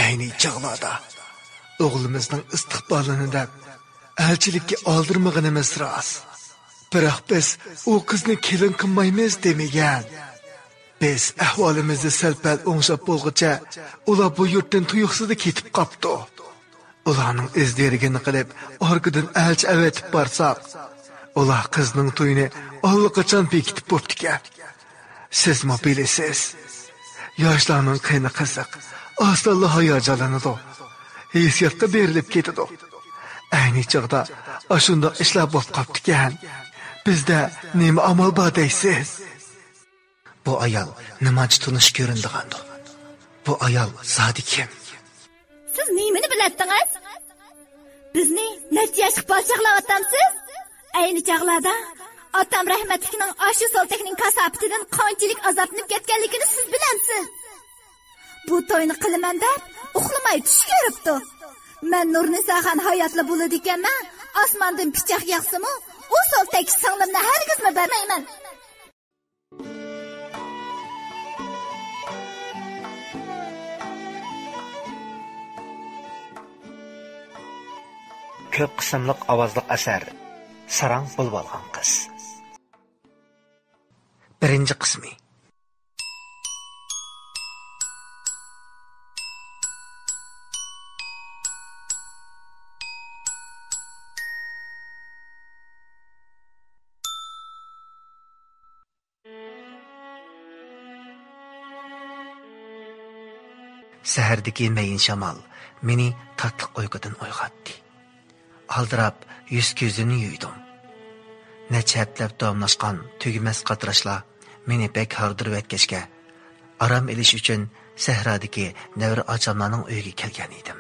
ayni chog'larda o'g'limizning istiqbolini deb elchilikka oldirmaganimiz rost. Biroq biz u qizni kelin qilmaymiz demagan. Biz ahvolimizni sal-pal o'ngshab bo'lguncha ular bu yurtdan tuyuqsizda ketib qopdi. Ularning izlarigini qilib, orqadan elchi avatib borsak, ular qizning to'yini allaqachon bekitib bo'ptikan. Siz mi bilasiz? Yoshlarning qiyni qiziq, aslo hayajonlanadi. Hissiyotga berilib ketadi. Ayni chog'da ashundoq ishlar bo'lib qoptikan. Bizda nima amal bor deysiz? Bu ayol nimachi tunish ko'rindigandi? Bu ayol zodi kim? Siz nimani biladingiz? Bizni necha yoshga bolchaqlayapsiz? Ayni chog'larda otam rahmatlikning ashu soltakning kasabatidan qanchalik azoblanib ketganligini siz bilamsiz. Bu to'yni qilaman deb uxlamay tush ko'ribdi. Men Nurnisaxon hayotli bo'ladi ekanman. Osmondan pichoq yog'simi, u soltak singlimni hargizmi bermayman. Ko'p qismliq ovozliq asar Sarang bo'lib olgan qiz. Birinchi qismi. Sahardagi mayin shamol meni tatliq uyqudan uyg'otdi. Aldirab yuz ko'zini yuydim. Necha hatlab davomlashgan tugimas qatrashlar meni bek hardirib etkashga, aram elish uchun sahradagi Nevri acamlarning uyiga kelgan edim.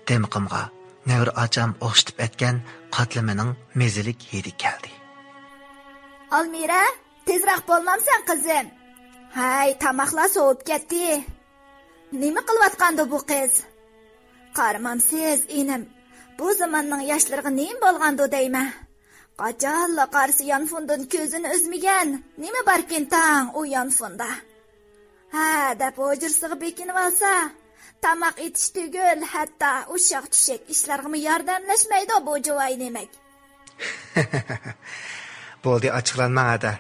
Demiqimga Nevri acam o'xshitib etgan qatlimining mezilik hidi keldi. Almira, tezroq bo'lmamsan qizim? Hay, tamoqlar sovib ketdi. Nima qilyotgandi bu qiz? Qaramamsiz, inim. Bu zamonning yoshlariga nima bo'lgandi deyman. Qachonla qarsi yonfundan ko'zini uzmagan. Nima barkin tang u yonfunda? Ha, deb o'jirsig'i bekinib olsa, tamoq etish tugul, hatto ushoq tushak ishlarga yordamlashmaydi bu jo'voy demak. Bo'ldi, ochiqlanmang ada.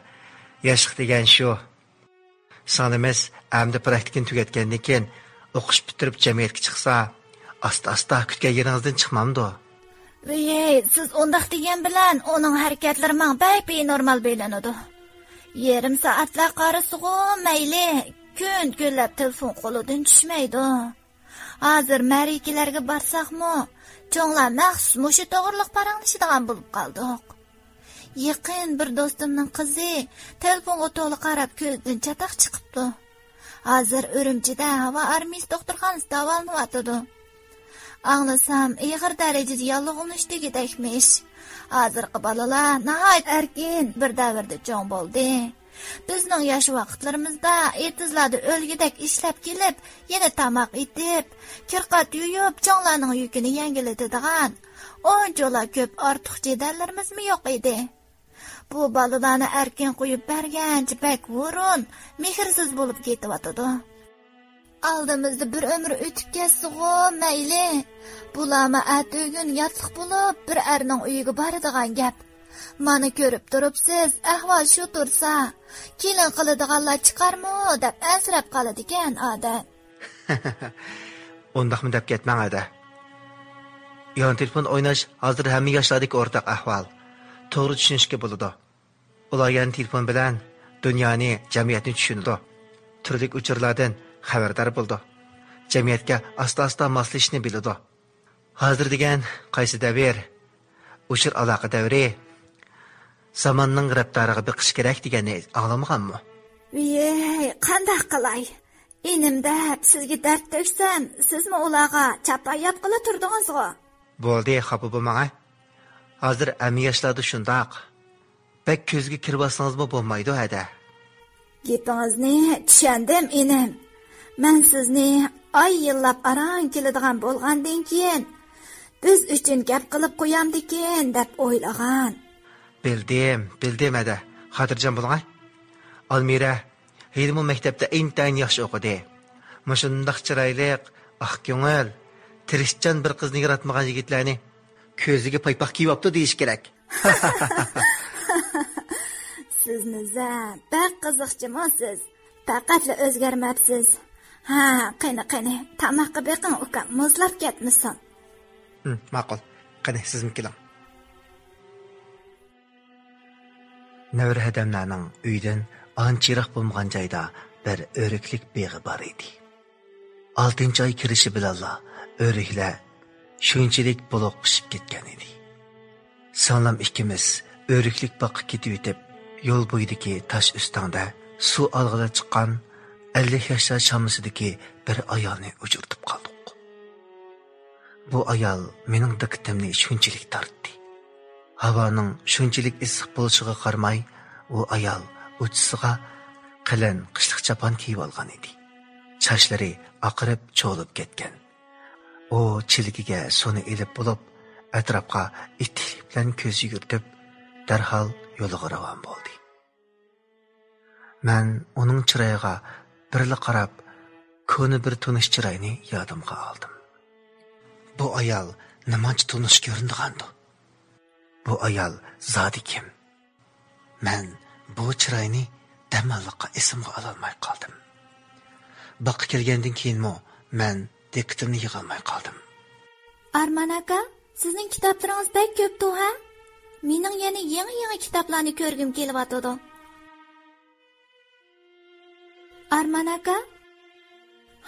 Yashq degan shu. Sonimiz amdi praktikini tugatgandan keyin o'qish bitirib jamiyatga chiqsa, asta kutgan yeringizdan chiqmamdi. Ey, siz undaq degan bilan uning harakatlari menga benormal bo'lanadi. Yarim soatlar qarisigu mayli, kunlab telefon qo'lidan tushmaydi. Hozir marikalarga barsaqmi, cho'nglar maxsus mushu to'g'riliq paranglashadigan bo'lib qoldik. Yaqin bir do'stimning qizi telefonga to'liq qarab ko'zdan chataq chiqibdi. Hozir Urumchida havo armiyasi doktorxonasida davolanyapti. Anglasam, ig'ir darajada yolg'onishdigidekmish. Hozirgi bolalar nihoyat erkin bir davrda cho'ng bo'ldi. Bizning yosh vaqtlarimizda etizlarda o'lgidek ishlab kelib, yana tamoq etib, kirqat yuyib, cho'nglarning yukini yangilatadigan o'ncholar ko'p ortiq jadallarimiz yo'q edi. Bu bolalarni erkin qo'yib bergancha bak vurun, mehrsiz bo'lib ketyapti. Aldimizda bir umr o'tib ketsa-ku, mayli. Bularma atugin yotliq bo'lib, bir erning uyiga boradigan gap. Mani ko'rib turibsiz, ahvol shu tursa, kelin qiladiganlar chiqarmi deb asrab qoladi ekan odat. Undaqmi deb ketmang ada. Yon telefon o'ynash hozir hamma yoshlardagi o'rtaq ahvol. To'g'ri tushunishga bo'ladi. Ular yan telefon bilan dunyoni, jamiyatni tushunadi. Turli uchurlardan xabardor bo'ldi. Jamiyatga asta moslashishni biladi. Hozir degan qaysi davr? Uchur aloqa davri. Zamonning raftariga biqish kerak deganni anglamaganmi? Ey, qanday qilay? Inimda sizga dard to'ksam, sizmi ularga chapayab qila turdingiz-ku? Bo'ldi, xafa bo'lmang. Hozir ammi yoshlarda shundoq. Bek ko'zga kirib-olsangizmi bo'lmaydi hada. Gapingizni tushundim, inim. Men sizni oy yillab arang keladigan bo'lgandan keyin biz uchun gap qilib qo'yamdikin deb o'ylagan. Bildim ada. Xotirjam bo'ling. Almira, Hilmu maktabda intayin yaxshi o'qidi. Mushundaq chiroyli, Ah ko'ngil, tirishchan bir qizni yaratmagan yigitlarni ko'ziga paypoq kiyib olibdi deyish kerak. Sizni bak qiziqchimisiz. Faqatla o'zgarmabsiz. Ha, qani, tamoqqa beqing ukam, muzlab ketmisan. Ma'qul. Qani sizmi keling. Navir hadamlarning uydan anchiroq bo'lmagan joyda bir o'riklik beg'i bor edi. 6-oy kirishi bilanla o'riklar shunchalik buluq pishib ketgan edi. Sanglam ikkimiz o'riklik boqqa ketib o'tib, yo'l bo'yidagi tosh ustida suv olg'ida chiqqan 50 yoshlar shamisidagi bir ayolni uchirtib qoldik. Bu ayol mening diqqatimni shunchalik tortdi. Havoning shunchalik issiq bo'lishiga qaramay, u ayol uchisiga qalin qishliq chapon kiyib olgan edi. Sochlari oqarib cho'lib ketgan. U chiligiga suvni elib bo'lib, atrofga ittilik bilan ko'z yugurtib, darhol yo'liga ravon bo'ldi. Men uning chiroyiga birla qarab, ko'ni bir tunish chiroyini yodimga oldim. Bu ayol nimacha tunish ko'rindigandi? Bu ayol zodi kim? Men bu chiroyini damalliqqa esimga ololmay qoldim. Boqqa kelgandan keyinmi men diqqatimni yig'olmay qoldim. Arman aka, sizning kitoblaringiz bek ko'p-ku, ha? Mening yana yangi kitoblarni ko'rgim kelyapti. Arman aka?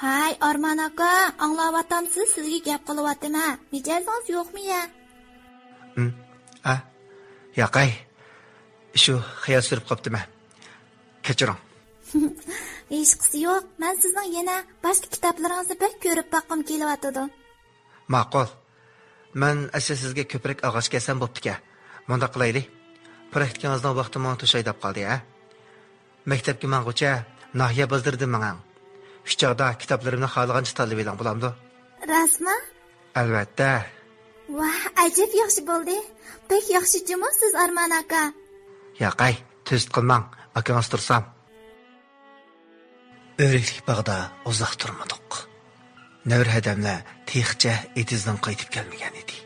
Hay, Arman aka, anglayapamsiz, sizga gap qilyapman-a? Mijozingiz yo'qmi ya? Yo'qay. Shu xayol surib qopdimi? Kechiring. Hech qisi yo'q. Men sizning yana boshqa kitoblaringizni bek ko'rib boqqim kelyapti. Ma'qul. Men asli sizga ko'proq og'ash kelsam bo'pti-ku. Bunda qilaylik. Praktikangizning vaqti men to'shay deb qoldi-ya. Maktabga mang'ucha nahiya bildirdim menga. Shu chog'da kitoblarimni xohlagancha tanlab eling bo'lamdi. Rasmi? Albatta. Vah, ajib yaxshi bo'ldi. Bek yaxshi jumosiz Arman aka. Yo'qay, tuzit qilmang. Akangiz tursam. O'riklik bog'da uzoq turmadik. Navir hadamlar texcha etizdan qaytib kelmagan edi.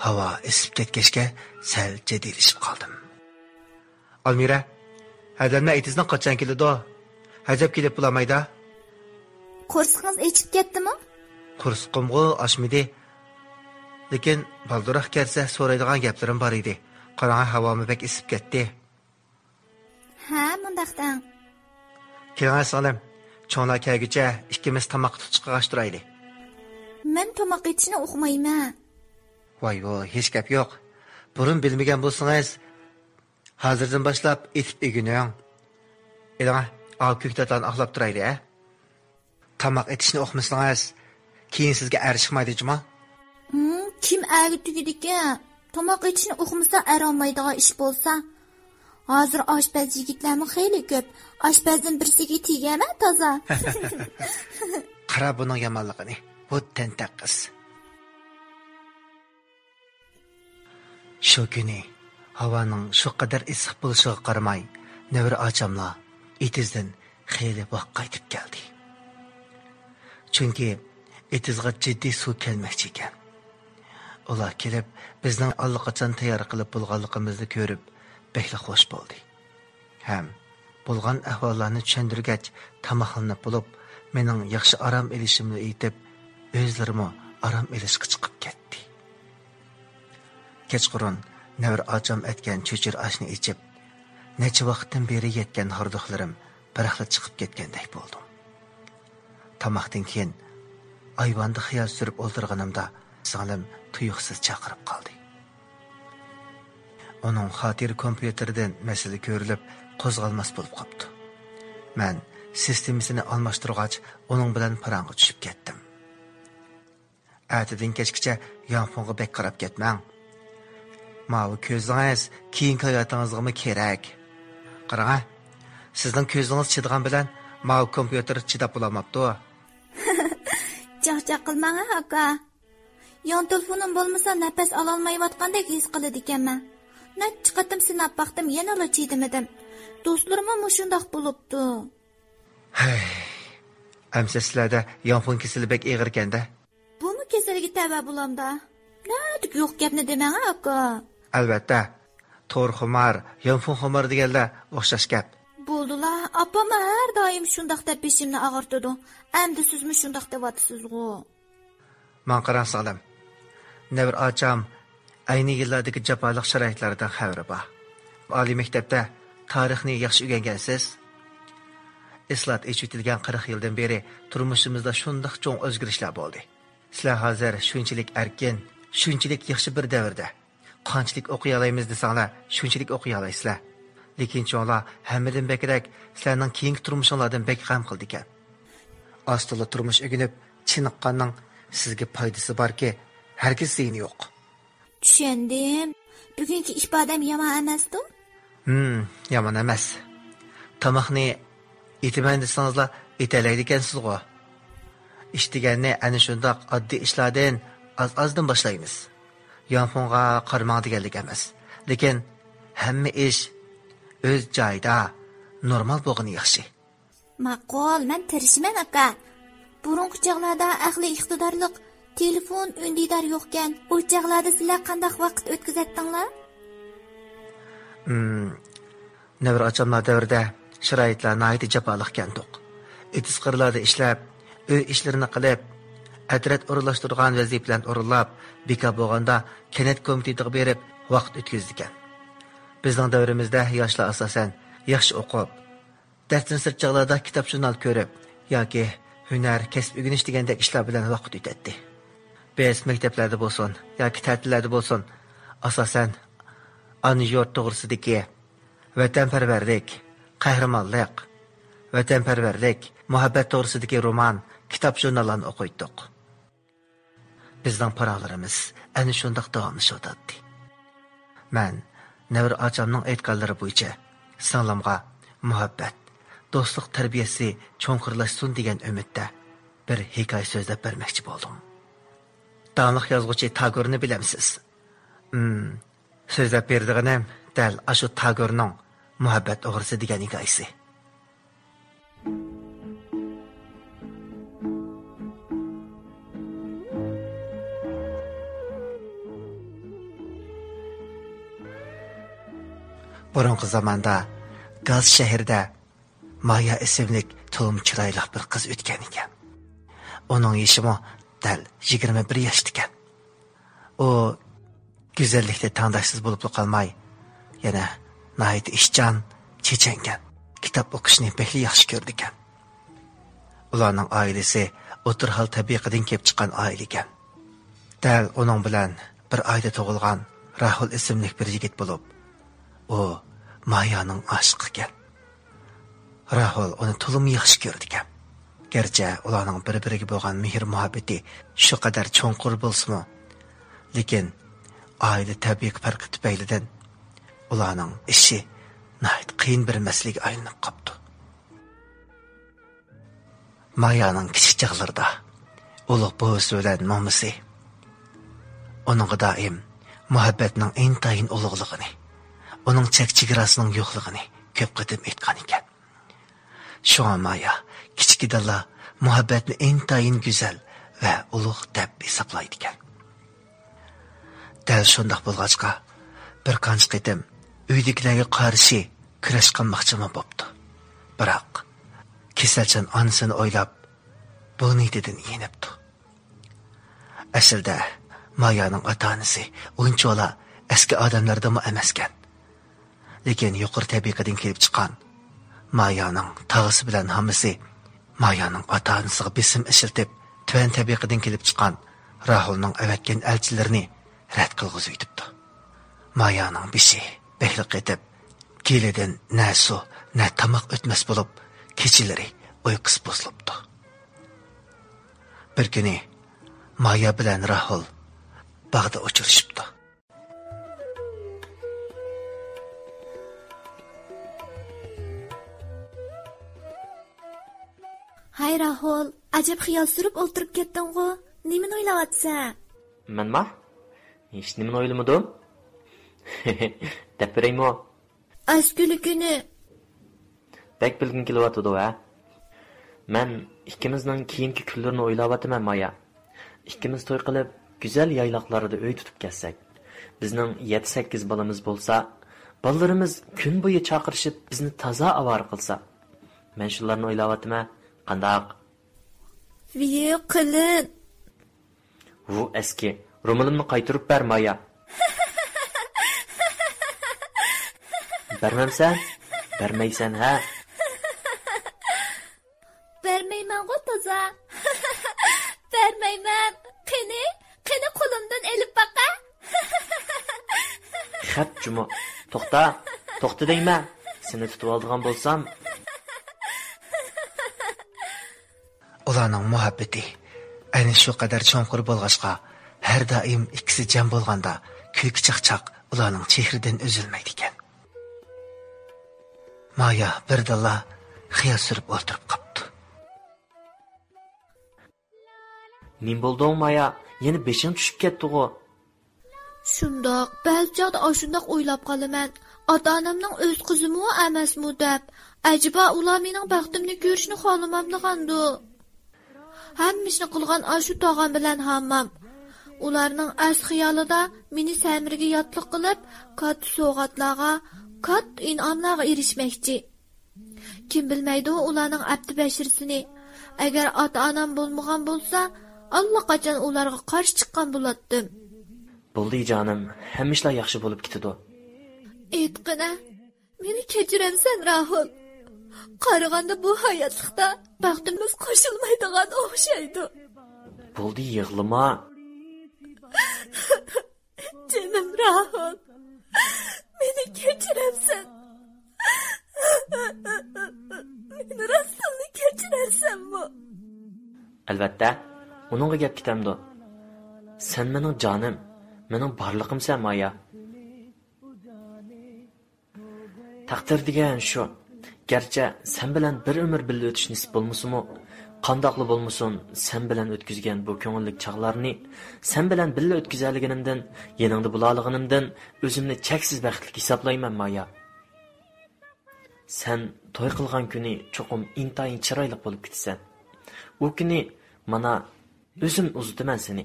Havo isib ketgachga sal jadilishib qoldim. Almira, hadamlar etizdan qachon keladi? Hajab kelib bulamaydi. Qo'rsingiz echib ketdimi? Qo'rsqimg'u oshmidi. Lekin balduroq kelsa so'raydigan gaplarim bor edi. Qarang, havomi bek isib ketdi. Ha, mundaqdan. Keling so'lim. Cho'na kelguncha ikkimiz tomoq tutishga turaylik. Men tomoq etishni o'qimayman. Voy, hech gap yo'q. Burun bilmagan bo'lsangiz, hozirdan boshlab etib egining. Elang, ko'ktatdan axlab turaylik, a? Tomoq etishni o'qimasangiz, keyin sizga erishmaydi-jimi? Kim agitugidiki? Tomoq etishni o'qimasa arolmaydigan ish bo'lsa, hozir oshpaz yigitlarmi xeyli ko'p. Oshpazdan birsiga tegama toza. Qara buning yomonligini. Bu tentaqqiz. Shu kuni havoning shu qadar issiq bo'lishiga qaramay, Navir achamlar etizdan xeyli vaqt qaytib keldi. Chunki etizga jiddiy suv kelmoqchi ekan. Ular kelib, bizning allaqachon tayyor qilib bo'lganligimizni ko'rib, bekli xo'sh bo'ldi. Ham bo'lgan ahvollarni tushundirgach, tamoqlanib bo'lib, mening yaxshi aram elishimni aytib, o'zlarimi aram elishga chiqib ketdi. Kechqurun Navir acham aytgan cho'chir oshni ichib, necha vaqtdan beri yetgan hordiqlarim biraqla chiqib ketgandek bo'ldim. Tamoqdan keyin ayvonda xiyol surib o'ltirganimda singlim tuyuqsiz chaqirib qoldi. Uning xotir kompyuteridan masala ko'rilib, qo'zg'almas bo'lib qopti. Men sistemasini almashtirgach, uning bilan parangga tushib ketdim. Ertadan kechgacha yonfonga bek qarab ketmang. Mavi ko'zingiz keyingi hayotingizga kerak. Qarang, sizning ko'zingiz chidigan bilan mavi kompyuter chidab bo'lmabdi. Chaqchaq qilmang aka. Yon telefonim bo'lmasa nafas ololmayotgandek his qiladi ekanman. Necha qatim sinab baqdim, yana chidimidim. Do'stlarim ham shundoq bo'libdi. Hey, Әмсе sizlarda yanfon kesili bek ağır ekende. Bu mu kesilgi tava bulamda? Nədik yox gəpni deməng aka. Albatta, to'r xumar, yanfon xumar deganlar o'xshash gap. Bo'ldilar, apam har doim shundaq deb beshimni og'irtdi. Endi sizmi shundaq deyatsizg'u. Men qaran sog'lam. Nevr ocham ayni yillardagi jafoliq sharoitlardan xabari bor. Oliy maktabda tarixni yaxshi o'rgangansiz. Islat echitilgan 40 yildan beri turmushimizda shundaq cho'ng o'zgarishlar bo'ldi. Sizlar hozir shunchalik erkin, shunchalik yaxshi bir davrda. Qanchalik o'qiy olamiz desanglar, shunchalik o'qiy olaysizlar. Lekin cho'nglar hammadan bekrak sizlarning keyingi turmushinglardan bek g'am qildi ekan. Ostila turmush o'ginib, chiniqqanning sizga foydasi borki, hargiz ziyni yo'q. Tushundim. Bugungi ifodam yomon emasdi? Yomon emas. Tomoqni etiman desangizlar, etalaydi ekansiz-ku. İş deganni ana shundoq oddiy ishlardan az-azdan boshlaymiz. Yanfonga qarmang deganlik emas. Lekin hamma ish o'z joyida normal bo'lgani yaxshi. Ma'qul, men tirishman aka. Burungi chaqlarda aqli iqtidorliq telefon undidar yo'qkan. O chaqlarda sizlar qanday vaqt o'tkazatdinglar? Nevr ochamlar davrida sharoitlar nihoyat jafoliq ekandiq. Etis qirlarda ishlab, uy ishlarini qilib, adrat o'rinlashtirgan vazifalarni o'rinlab, bekor bo'lganda kanat komitetiga berib vaqt o'tkazdi ekan. Bizning davrimizda yoshlar asosan yaxshi o'qib, darsdan sirt chog'larda kitob jurnal ko'rib yoki hunar, kasb o'rganish degandek ishlar bilan vaqt o'tadi. Biz maktablarda bo'lsin yoki ta'tillarda bo'lsin, asosan ana yurt to'g'risidagi vatanparvarlik, qahramonlik, vatanparvarlik, muhabbat to'g'risidagi roman, kitob jurnallarni o'qiydik. Bizning paroqlarimiz ana shundoq davomlashyapti. Men Nevr ochamning aytganlari bo'yicha singlimga muhabbat, do'stlik tarbiyasi cho'nqirlashsin degan umidda bir hikoya so'zlab bermoqchi bo'ldim. Taniq yozuvchi Tagorni bilamsiz? So'zlab berdiganim dal ashu Tagorning muhabbat o'g'risi degan hikoyasi. Burungi zamonda Gaz shahrida Maya ismli to'lim chiroyli bir qiz o'tgan ekan. Uning yoshi dal 21 yoshda ekan. U go'zallikda tangdoshsiz bo'lib qolmay, yana nihoyat ishchan, chechangan. Kitob o'qishni bekli yaxshi ko'rdi ekan. Ularning oilasi o'tirhal tabiqadan kelib chiqqan oila ekan. Dal uning bilan bir oyda tug'ilgan Rahul ismli bir yigit bo'lib, u Mayaning oshiqi ekan. Rahul uni to'lim yaxshi ko'rdi ekan. Gerçi ularning bir-biriga bo'lgan mehr-muhabbati shu qadar cho'nqur bo'lsa-mu, lekin oila tabiiy farqi tufaylidan ularning ishi nihoyat qiyin bir masalaga aylanib qoldi. Mayaning kichik chaqlarida ulug' bo'g'isi bilan momisi uningga doim muhabbatning intayin ulug'ligini, uning chek-chegarasining yo'qligini ko'p qatim aytgan ekan. Shunga Maya kichikdala muhabbatni intayin go'zal va ulug' deb hisoblaydi ekan. Dal shundoq bo'lg'achqa bir qancha qatim uydagilarga qarshi kurash qilmoqchi bo'pti. Biroq kasalchan onasini o'ylab bu niyatidan yenibdi. Aslida Mayaning ota-onasi unchola eski odamlardan emaskan. Lekin yuqori tabiqadan kelib chiqqan Mayaning tog'asi bilan hammasi Mayaning ota-onasiga besim ishiltib, tuvan tabiqadan kelib chiqqan Rahulning avatgan elchilarini rad qilg'izib yutibdi. Mayaning beshi bekliq etib, kelidan na suv, na tomoq o'tmas bo'lib, kechalari uyqusi buzilibdi. Bir kuni Maya bilan Rahul bog'da uchrashibdi. Hay Rahul, ajab xiyol surib o'ltirib ketding-ku. Nimani o'ylayapsan? Menma? Hech nimani o'ylamadim. Deb beraymi? Askuli kuni. Bak bilgin kelyapti-da. Men ikkimizning keyingi kunlarini o'ylayapman, Maya. İkkimiz to'y qilib, güzel yayloqlarda uy tutib ketsak. Bizning 7-8 balamiz bo'lsa, balalarimiz kun bo'yi chaqirishib bizni toza avara qilsa. Men shularni o'ylayapman. Qandaq? Viy qilin. Bu eski. Ro'molimni qaytirib ber, Maya. Bermemsen? Bermeysen ha? Bermeyman go toza. Bermeyman. Qani qo'limdan elib baqa. Xat Cuma. To'xta deyman. Seni tutib oldigan bo'lsam. Ularning muhabbati ayni shu qadar cho'nqur bo'lg'achqa, har doim ikkisi jam bo'lganda kulki chaqchaq ularning chehridan uzilmaydi ekan. Maya birdalla xiyol surib o'tirib qopti. Nim bo'ldi Maya? Yeni beshing tushib ketdi-ku. Shundoq, balchaqda ashundoq o'ylab qolaman. Ota-onamning o'z qizimi emasmi deb. Ajiba ular mening baxtimni ko'rishni xohlamamdigandu. Hammishni qilgan ashu tog'am bilan hammam. Ularning as xiyolida meni Samirga yotliq qilib, katta sovg'atlarga, katta in'omlarga erishmoqchi. Kim bilmaydi ularning abdi bashirsini. Agar ota-onam bo'lmagan bo'lsa, allaqachon ularga qarshi chiqqan bo'lardim. Bo'ldi jonim, hamma ishlar yaxshi bo'lib ketdi. Aytqina, meni kechiramsan Rahul. Qaraganda bu hayotlikda baxtimiz qo'shilmaydigan o'xshaydi. Bo'ldi, yig'lama. Canım Rahul. Meni kechiramsan. Meni rostini kechirarsanmi? Albatta, uningga gap ketamdi. Sen mening jonim, mening borlig'imsan, Maya. Taqdir degan shu. Gerçi sen bilen bir ömür birga o'tish nisib bo'lmasimi, qandoqli bo'lmasin, sen bilen o'tkazgan bu ko'ngillik chaqlarni, sen bilen birga o'tkazganligimdan, yeningda bo'laligimdan o'zimni cheksiz baxtli hisoblayman, Maya. Sen to'y qilgan kuni cho'qim intayin chiroyli bo'lib ketsan. U kuni mana o'zim uzutaman seni.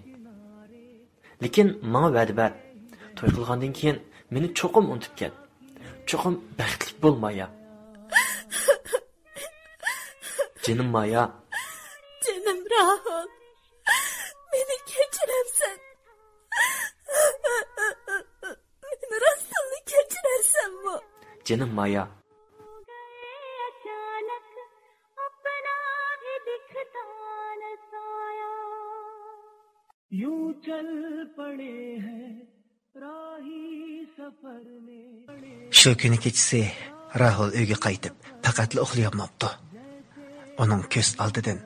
Lekin menga va'da ber. To'y qilgandan keyin meni cho'qim unutib ket. Cho'qim baxtli bo'l, Maya. Canım Maya. Canım Rahul. Meni kechirarsan. Meni rostini kechirarsanmi? Canım Maya. यूं चल पड़े हैं राही सफर में. Shu kuni kechasi Rahul uyga qaytib, faqatla uxlayolmabdi. Onun ko'z oldidan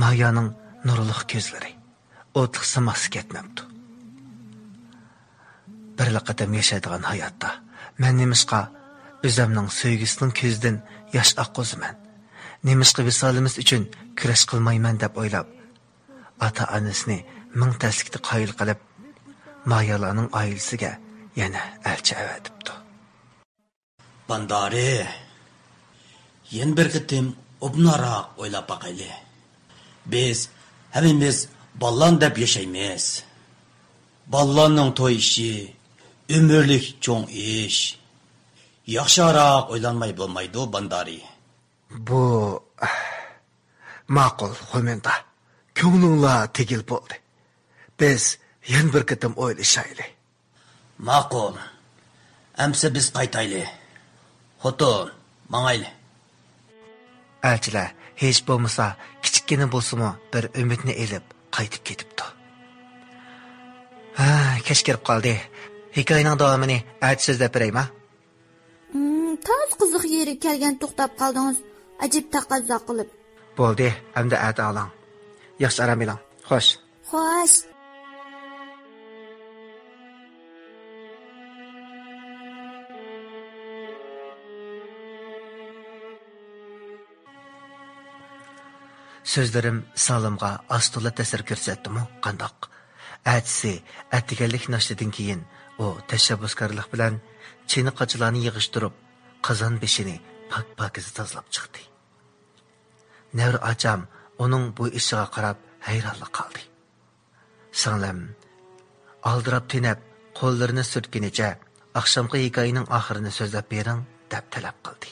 Mayaning nurliq ko'zlari o'tliq simas ketmabdi. Bir qadam yashaydigan hayotda men nemishqa o'zimning sevgisining ko'zidan yosh oqqoziman. Nemishqa visolimiz uchun kurash qilmayman deb o'ylab, ota-onasini ming taslikda qoyil qilib, Mayalarning oilasiga yana elchi avatibdi. Bandari, yen bir qitim obnaroq o'ylab baqayli. Biz hammamiz ballan deb yashaymiz. Ballanning to'y ishi umrlik cho'ng ish. Yaxshiroq o'ylanmay bo'lmaydi, Bandari. Bu ma'qul, Xumenda. Ko'nglingla tegil bo'ldi. Biz yana bir qitim o'ylashayli. Ma'qul. Amsa biz qaytayli. Xotin, mangayli. Elchilar hech bo'lmasa kichikgina bo'lsa-mu bir umidni elib qaytib ketibdi. Kech kirib qoldi. Hikoyaning davomini elchi so'zlab beraymi? Toz qiziq yeri kelgan to'xtab qoldingiz. Ajib taqozo qilib. Bo'ldi, hamda ata oling. Yaxshi aram eling. Xo'sh. Xo'sh. Sözlerim Salimga astola ta'sir ko'rsatdimi? Qandoq? Atisi attiganlik nashridan keyin u tashabbuskorlik bilan chini qochilarni yig'ishtirib, qozon beshini pak-pakiz tozalab chiqdi. Nevr acam onun bu ishiga qarab hayronlik qoldi. Singlim aldirab tinib, qo'llarini surtganicha, oqshomgi hikoyaning oxirini so'zlab bering deb talab qildi.